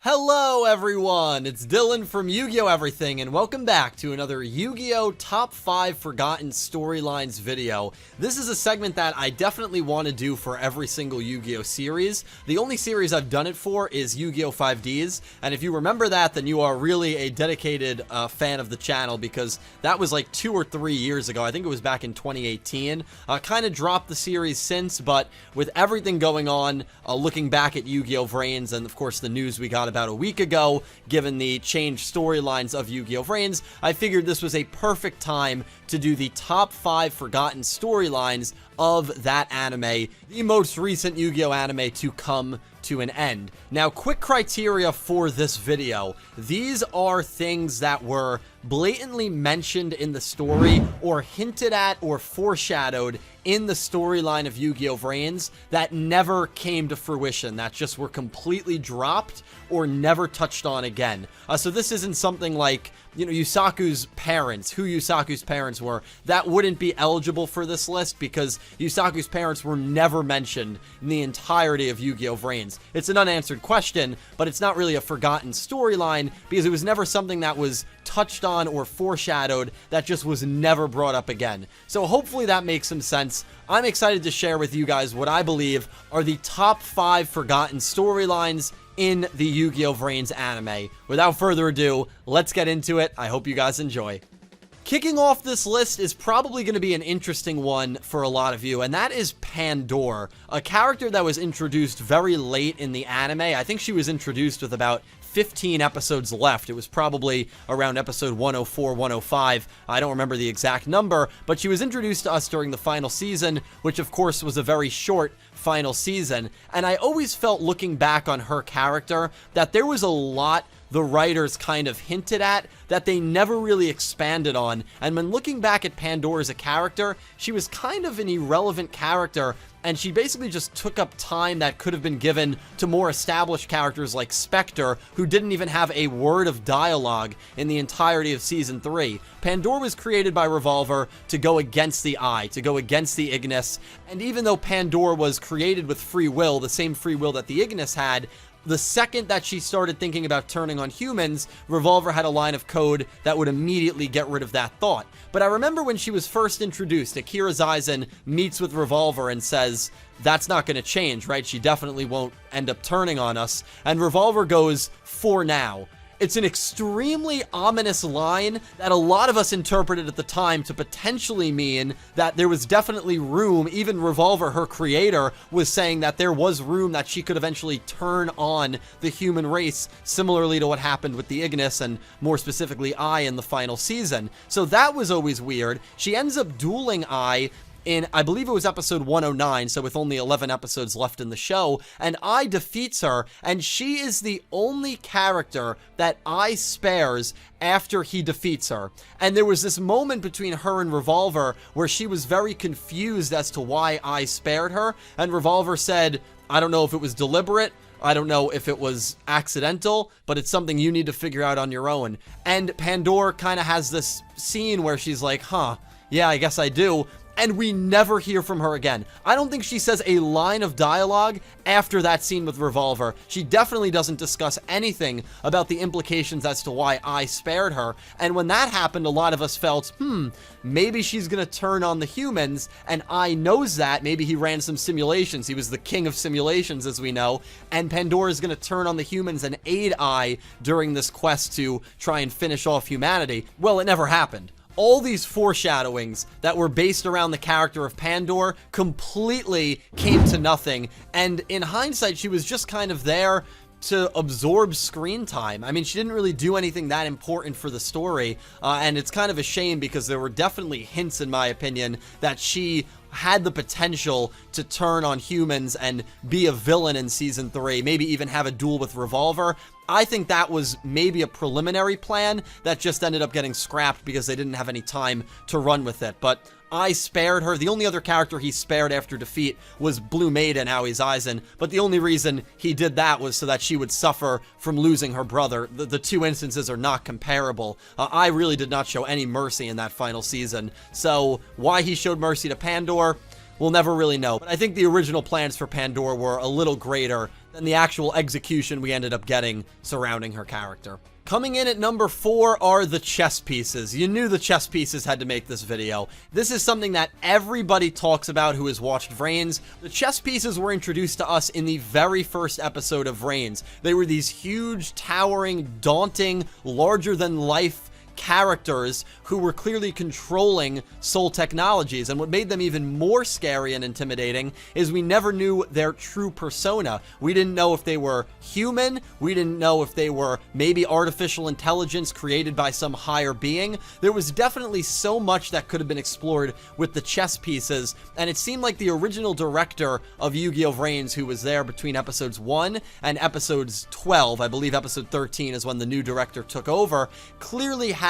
Hello everyone, it's Dylan from Yu-Gi-Oh! Everything, and welcome back to another Yu-Gi-Oh! Top 5 Forgotten Storylines video. This is a segment that I definitely want to do for every single Yu-Gi-Oh! Series. The only series I've done it for is Yu-Gi-Oh! 5Ds, and if you remember that, then you are really a dedicated fan of the channel, because that was like 2 or 3 years ago. I think it was back in 2018. Kind of dropped the series since, but with everything going on, looking back at Yugioh VRains, and of course the news we got about a week ago, given the changed storylines of Yugioh VRains, I figured this was a perfect time to do the top 5 forgotten storylines of that anime, the most recent Yu-Gi-Oh! Anime to come to an end. Now, quick criteria for this video. These are things that were blatantly mentioned in the story or hinted at or foreshadowed in the storyline of Yugioh VRains that never came to fruition, that just were completely dropped or never touched on again. So this isn't something like, you know, Yusaku's parents, who Yusaku's parents were. That wouldn't be eligible for this list because Yusaku's parents were never mentioned in the entirety of Yu-Gi-Oh! VRains. It's an unanswered question, but it's not really a forgotten storyline because it was never something that was touched on or foreshadowed that just was never brought up again. So hopefully that makes some sense. I'm excited to share with you guys what I believe are the top 5 forgotten storylines in the Yu-Gi-Oh! VRains anime. Without further ado, let's get into it. I hope you guys enjoy. Kicking off this list is probably going to be an interesting one for a lot of you, and that is Pandora, a character that was introduced very late in the anime. I think she was introduced with about 15 episodes left. It was probably around episode 104, 105. I don't remember the exact number, but she was introduced to us during the final season, which of course was a very short final season. And I always felt, looking back on her character, that there was a lot the writers kind of hinted at that they never really expanded on. And when looking back at Pandora as a character, she was kind of an irrelevant character, and she basically just took up time that could have been given to more established characters like Spectre, who didn't even have a word of dialogue in the entirety of Season 3. Pandora was created by Revolver to go against the Eye, to go against the Ignis, and even though Pandora was created with free will, the same free will that the Ignis had, the second that she started thinking about turning on humans, Revolver had a line of code that would immediately get rid of that thought. But I remember when she was first introduced, Akira Zaizen meets with Revolver and says, that's not going to change, right? She definitely won't end up turning on us. And Revolver goes, for now. It's an extremely ominous line that a lot of us interpreted at the time to potentially mean that there was definitely room. Even Revolver, her creator, was saying that there was room that she could eventually turn on the human race, similarly to what happened with the Ignis and more specifically Eye in the final season. So that was always weird. She ends up dueling Eye in, I believe it was episode 109, so with only 11 episodes left in the show, and Eye defeats her, and she is the only character that Eye spares after he defeats her. And there was this moment between her and Revolver where she was very confused as to why Eye spared her, and Revolver said, I don't know if it was deliberate, I don't know if it was accidental, but it's something you need to figure out on your own. And Pandora kind of has this scene where she's like, huh, yeah, I guess I do. And we never hear from her again. I don't think she says a line of dialogue after that scene with Revolver. She definitely doesn't discuss anything about the implications as to why I spared her. And when that happened, a lot of us felt, maybe she's gonna turn on the humans, and I knows that. Maybe he ran some simulations. He was the king of simulations, as we know, and Pandora's gonna turn on the humans and aid I during this quest to try and finish off humanity. Well, it never happened. All these foreshadowings that were based around the character of Pandora completely came to nothing, and in hindsight, she was just kind of there to absorb screen time. I mean, she didn't really do anything that important for the story, and it's kind of a shame because there were definitely hints, in my opinion, that she had the potential to turn on humans and be a villain in Season 3, maybe even have a duel with Revolver. I think that was maybe a preliminary plan that just ended up getting scrapped because they didn't have any time to run with it. But I spared her. The only other character he spared after defeat was Blue Maiden, Aoi Zaizen, but the only reason he did that was so that she would suffer from losing her brother. The two instances are not comparable. I really did not show any mercy in that final season, so why he showed mercy to Pandora, we'll never really know. But I think the original plans for Pandora were a little greater than the actual execution we ended up getting surrounding her character. Coming in at number 4 are the chess pieces. You knew the chess pieces had to make this video. This is something that everybody talks about who has watched VRains. The chess pieces were introduced to us in the very first episode of VRains. They were these huge, towering, daunting, larger-than-life characters who were clearly controlling Soul Technologies, and what made them even more scary and intimidating is we never knew their true persona. We didn't know if they were human, we didn't know if they were maybe artificial intelligence created by some higher being. There was definitely so much that could have been explored with the chess pieces, and it seemed like the original director of Yugioh VRains, who was there between episodes 1 and episodes 12, I believe episode 13 is when the new director took over, clearly had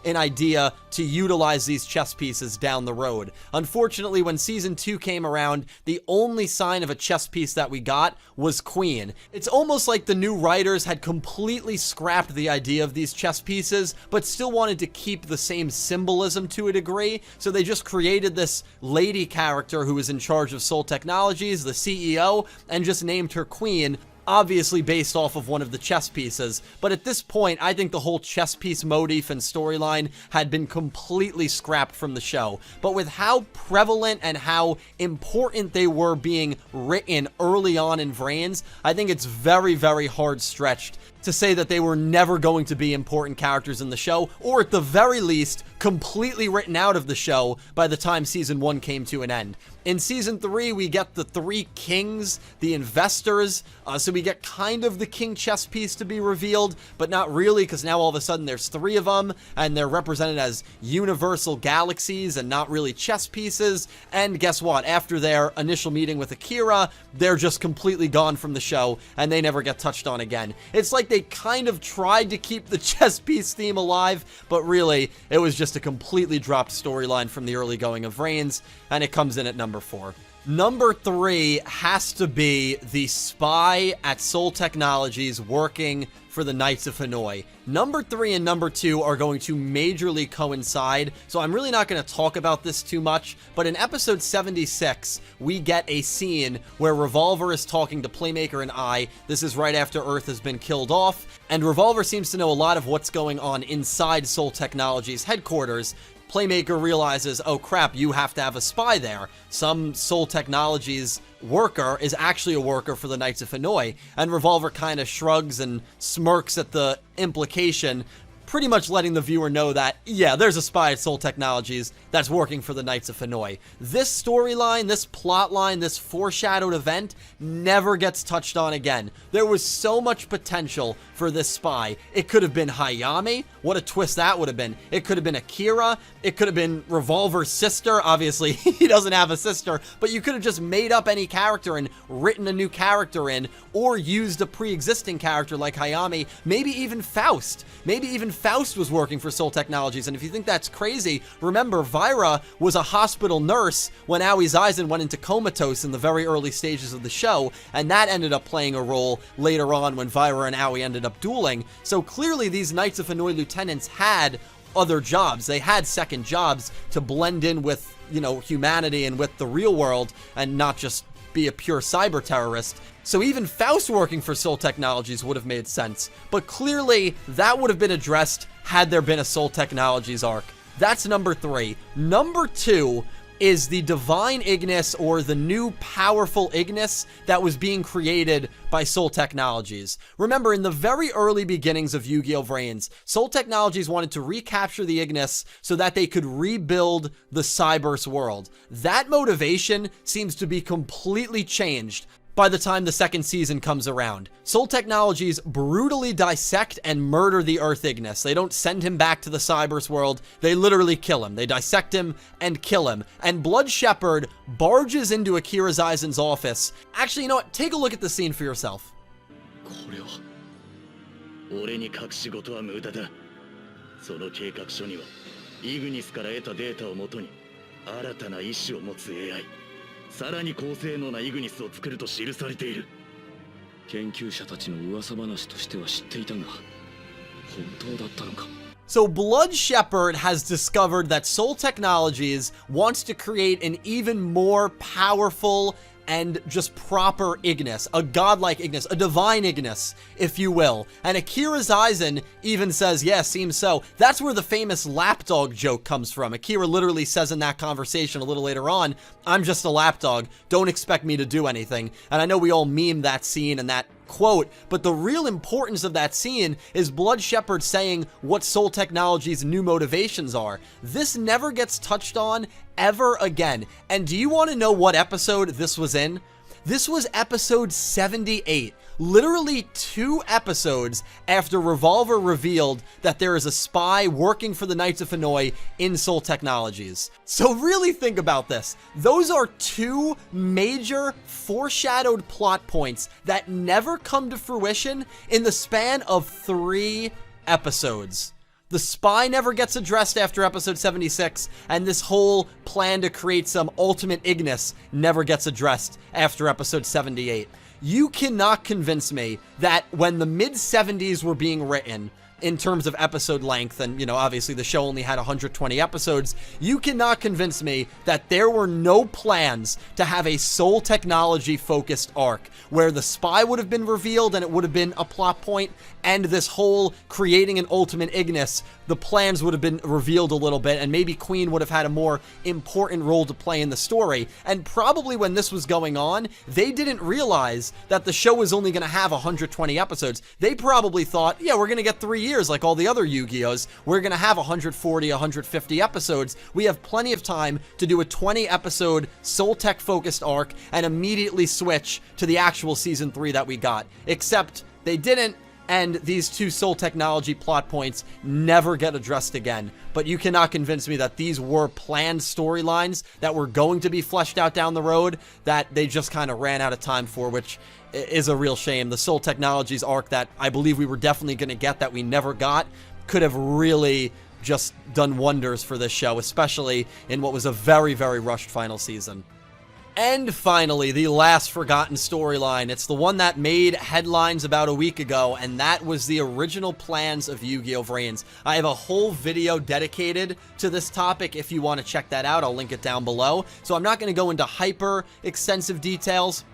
an idea to utilize these chess pieces down the road. Unfortunately, when season 2 came around, the only sign of a chess piece that we got was Queen. It's almost like the new writers had completely scrapped the idea of these chess pieces, but still wanted to keep the same symbolism to a degree, so they just created this lady character who was in charge of Soul Technologies, the CEO, and just named her Queen, obviously based off of one of the chess pieces. But at this point, I think the whole chess piece motif and storyline had been completely scrapped from the show. But with how prevalent and how important they were being written early on in VRains, I think it's very, very hard stretched to say that they were never going to be important characters in the show, or at the very least, completely written out of the show by the time season 1 came to an end. In season 3, we get the 3 kings, the investors, so we get kind of the king chess piece to be revealed, but not really, because now all of a sudden there's 3 of them, and they're represented as universal galaxies and not really chess pieces. And guess what? After their initial meeting with Akira, they're just completely gone from the show, and they never get touched on again. It's like they kind of tried to keep the chess piece theme alive, but really, it was just a completely dropped storyline from the early going of VRains, and it comes in at number 4. Number 3 has to be the spy at Soul Technologies working for the Knights of Hanoi. Number 3 and number 2 are going to majorly coincide, so I'm really not going to talk about this too much, but in episode 76, we get a scene where Revolver is talking to Playmaker and I. This is right after Earth has been killed off, and Revolver seems to know a lot of what's going on inside Soul Technologies headquarters. Playmaker realizes, oh crap, you have to have a spy there. Some Soul Technologies worker is actually a worker for the Knights of Hanoi, and Revolver kind of shrugs and smirks at the implication, pretty much letting the viewer know that, yeah, there's a spy at Soul Technologies that's working for the Knights of Hanoi. This storyline, this plotline, this foreshadowed event never gets touched on again. There was so much potential for this spy. It could have been Hayame. What a twist that would have been. It could have been Akira. It could have been Revolver's sister. Obviously, he doesn't have a sister, but you could have just made up any character and written a new character in, or used a pre-existing character like Hayame, maybe even Faust. Maybe even Faust was working for Soul Technologies, and if you think that's crazy, remember, Vira was a hospital nurse when Aoi Zaizen went into comatose in the very early stages of the show, and that ended up playing a role later on when Vira and Aoi ended up dueling. So clearly these Knights of Hanoi lieutenants had other jobs. They had second jobs to blend in with, you know, humanity and with the real world, and not just be a pure cyber terrorist. So even Faust working for Soul Technologies would have made sense. But clearly, that would have been addressed had there been a Soul Technologies arc. That's number 3. Number 2 is the Divine Ignis, or the new powerful Ignis that was being created by Soul Technologies. Remember, in the very early beginnings of Yugioh VRains, Soul Technologies wanted to recapture the Ignis so that they could rebuild the Cyberse world. That motivation seems to be completely changed by the time the second season comes around. Soul Technologies brutally dissect and murder the Earth Ignis. They don't send him back to the Cyberse world. They literally kill him. They dissect him and kill him. And Blood Shepherd barges into Akira Zaizen's office. Actually, you know what? Take a look at the scene for yourself. これは俺に隠し事は無駄だ。その計画書にはイグニスから得たデータをもとに新たな意志を持つ AI、 さらに高性能なイグニスを作ると記されている。研究者たちの噂話としては知っていたが、本当だったのか。 So Blood Shepherd has discovered that Soul Technologies wants to create an even more powerful and just proper Ignis, a godlike Ignis, a divine Ignis, if you will. And Akira Aizen even says, yeah, seems so. That's where the famous lapdog joke comes from. Akira literally says in that conversation a little later on, I'm just a lapdog, don't expect me to do anything. And I know we all meme that scene and that quote, but the real importance of that scene is Blood Shepherd saying what Soul Technology's new motivations are. This never gets touched on ever again. And do you want to know what episode this was in? This was episode 78, literally 2 episodes after Revolver revealed that there is a spy working for the Knights of Hanoi in Soul Technologies. So really think about this. Those are 2 major foreshadowed plot points that never come to fruition in the span of 3 episodes. The spy never gets addressed after episode 76, and this whole plan to create some ultimate Ignis never gets addressed after episode 78. You cannot convince me that when the mid-70s were being written, in terms of episode length, and, you know, obviously the show only had 120 episodes, you cannot convince me that there were no plans to have a Soul Technology-focused arc, where the spy would have been revealed and it would have been a plot point, and this whole creating an ultimate Ignis, the plans would have been revealed a little bit, and maybe Queen would have had a more important role to play in the story. And probably when this was going on, they didn't realize that the show was only going to have 120 episodes. They probably thought, yeah, we're going to get 3 years like all the other Yu-Gi-Ohs. We're going to have 140, 150 episodes. We have plenty of time to do a 20-episode Soul Tech-focused arc and immediately switch to the actual Season 3 that we got. Except they didn't, and these 2 Soul Technology plot points never get addressed again. But you cannot convince me that these were planned storylines that were going to be fleshed out down the road that they just kind of ran out of time for, which is a real shame. The Soul Technologies arc that I believe we were definitely going to get that we never got could have really just done wonders for this show, especially in what was a very, very rushed final season. And finally, the last forgotten storyline. It's the one that made headlines about a week ago, and that was the original plans of Yugioh VRains. I have a whole video dedicated to this topic. If you want to check that out, I'll link it down below. So I'm not going to go into hyper extensive details,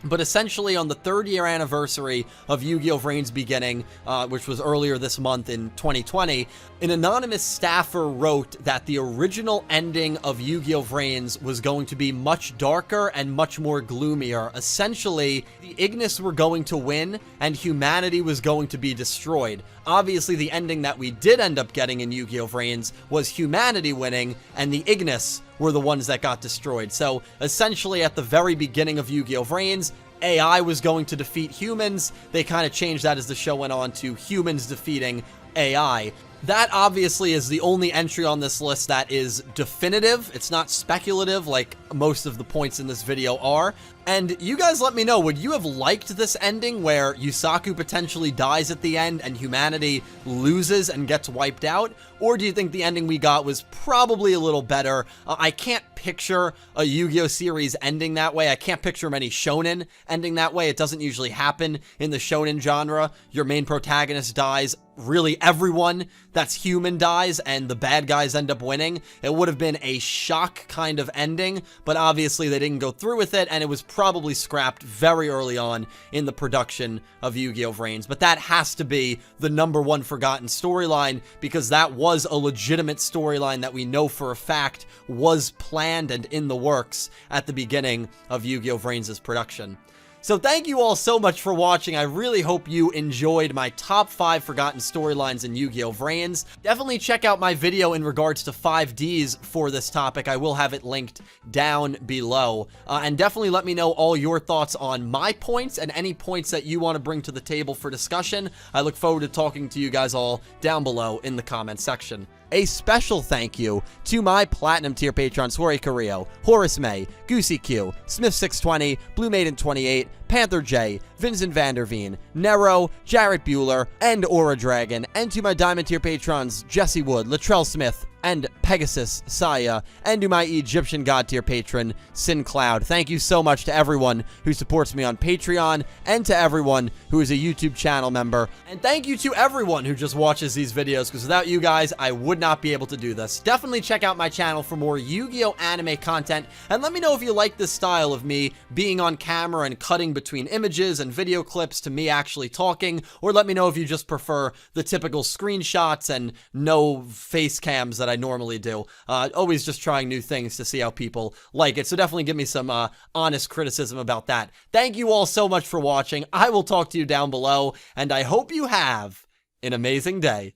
but essentially on the 3rd year anniversary of Yugioh VRains beginning, which was earlier this month in 2020, an anonymous staffer wrote that the original ending of Yugioh VRains was going to be much darker and much more gloomier. Essentially, the Ignis were going to win and humanity was going to be destroyed. Obviously, the ending that we did end up getting in Yugioh VRains was humanity winning and the Ignis were the ones that got destroyed. So essentially at the very beginning of Yugioh VRains, AI was going to defeat humans. They kind of changed that as the show went on to humans defeating AI. That obviously is the only entry on this list that is definitive. It's not speculative like most of the points in this video are. And you guys let me know, would you have liked this ending where Yusaku potentially dies at the end and humanity loses and gets wiped out? Or do you think the ending we got was probably a little better? I can't picture a Yu-Gi-Oh series ending that way. I can't picture many shonen ending that way. It doesn't usually happen in the shonen genre. Your main protagonist dies. Really everyone that's human dies and the bad guys end up winning. It would have been a shock kind of ending, but obviously they didn't go through with it and it was probably scrapped very early on in the production of Yugioh VRains. But that has to be the #1 forgotten storyline because that was a legitimate storyline that we know for a fact was planned and in the works at the beginning of Yugioh VRains' production. So thank you all so much for watching. I really hope you enjoyed my top 5 forgotten storylines in Yugioh VRains. Definitely check out my video in regards to 5Ds for this topic. I will have it linked down below. And definitely let me know all your thoughts on my points and any points that you want to bring to the table for discussion. I look forward to talking to you guys all down below in the comment section. A special thank you to my Platinum tier patrons Jorge Carrillo, Horace Maye, Goosey Q, Smith620, Blue Maiden 28, Panther J, Vincent Van Der Veen, Nero, Jarrett Buller, and Aura Dragon, and to my Diamond tier patrons Jesse Wood, Latrell Smith, and Pegasus Seiya, and to my Egyptian God tier patron, Syn Cloud. Thank you so much to everyone who supports me on Patreon, and to everyone who is a YouTube channel member. And thank you to everyone who just watches these videos, because without you guys, I would not be able to do this. Definitely check out my channel for more Yu-Gi-Oh! Anime content, and let me know if you like this style of me being on camera and cutting between images and video clips to me actually talking, or let me know if you just prefer the typical screenshots and no face cams that I normally do. Always just trying new things to see how people like it, so definitely give me some honest criticism about that. Thank you all so much for watching. I will talk to you down below, and I hope you have an amazing day.